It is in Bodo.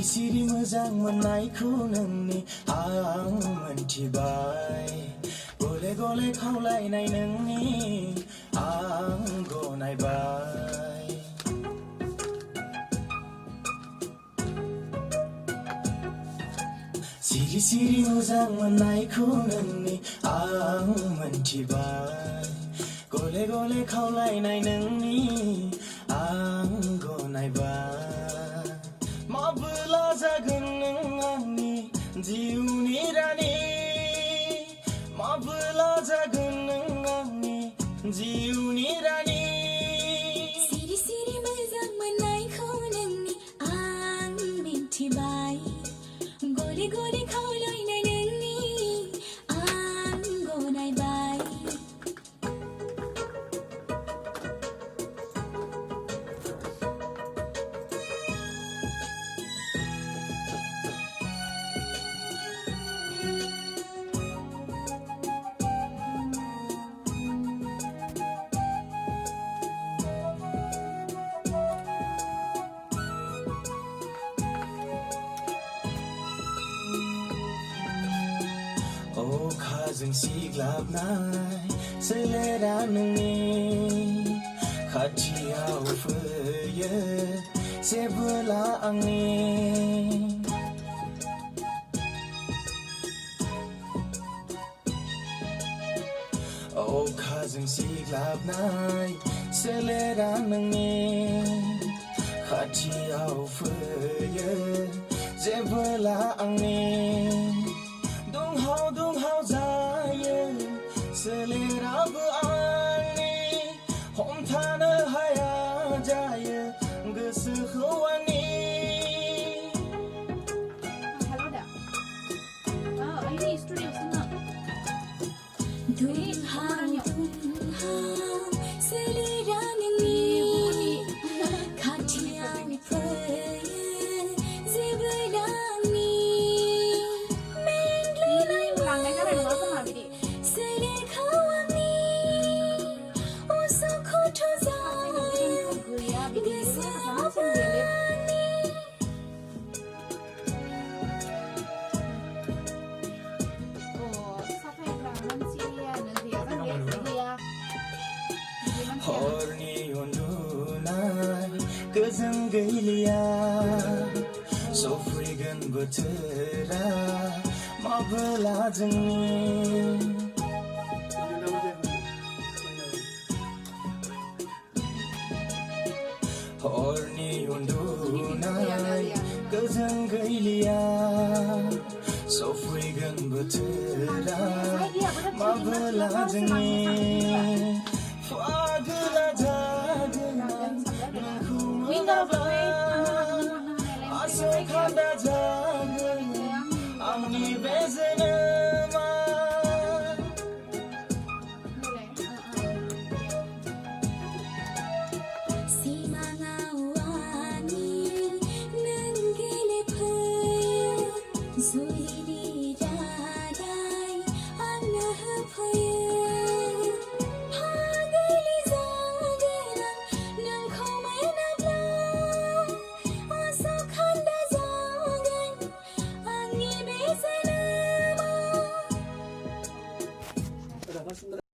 सिरि सिरि मोजां मोननायखौ नोंनि आं मोनथिबाय गले गले खावलायनाय नोंनि आं गनायबाय सिरि सिरि मोजां मोननायखौ नोंनि आं मोनथिबाय गले गले खावलायनाय नोंनि आं गनायबाय माबोला जागोन नों आंनि जिउनि रानि माबोला जागोन नों आंनि जिउनि रानि सिरि सिरि मोजां मोननायखौ नोंनि आं मिन्थिबाय गले गले खावलायनाय नोंनि आं गनायबाय अखाजों सिग्लाबनाय सोलेरा नोंनि खाथियाव फैयो जेबोला आंनि अखाजों सिग्लाबनाय सोलेरा नोंनि खाथियाव फैयो जेबोला आंनि दुंहाव दुंहाव जायो सोलेराबो आंनि हमथानो हाया जायो गोसोखौ आंनि दुंहाव दुंहाव सोलेरा नोंनि खाथियाव फैयो जेबोला आंनि सोलेरखौ आंनि उसुखुथु जायो गोसोआबो आंनि हरनि उन्दुनाय गोजोन गैलिया सफैगोन बोथोरा माबोला जोंनि हरनि उन्दुनाय गोजोन गैलिया सफैगोन बोथोरा माबोला जोंनि